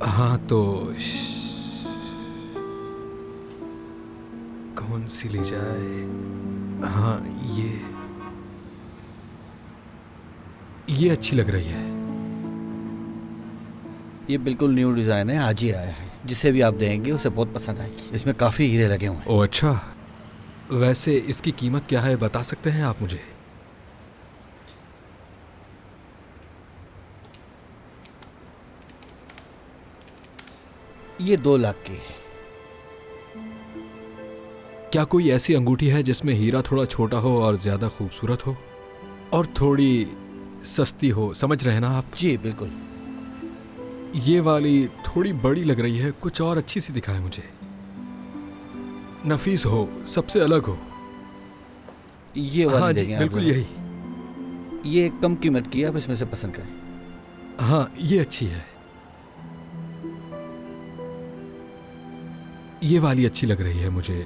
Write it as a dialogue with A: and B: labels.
A: हाँ तो कौन सी ली जाए? हाँ, ये अच्छी लग रही है।
B: ये बिल्कुल न्यू डिज़ाइन है, आज ही आया है। जिसे भी आप देंगे उसे बहुत पसंद आएगी। इसमें काफ़ी हीरे लगे हुए हैं।
A: ओह अच्छा, वैसे इसकी कीमत क्या है बता सकते हैं आप मुझे?
B: ये 2 लाख की है।
A: क्या कोई ऐसी अंगूठी है जिसमें हीरा थोड़ा छोटा हो और ज़्यादा खूबसूरत हो और थोड़ी सस्ती हो? समझ रहे हैं ना आप?
B: जी बिल्कुल।
A: ये वाली थोड़ी बड़ी लग रही है, कुछ और अच्छी सी दिखाएं मुझे। नफीस हो, सबसे अलग हो।
B: ये
A: हाँ
B: वाली
A: जी,
B: देंगे आप
A: बिल्कुल
B: ज़रा।
A: यही।
B: ये कम कीमत की है, आप इसमें से पसंद करें।
A: हाँ, ये अच्छी है। ये वाली अच्छी लग रही है मुझे।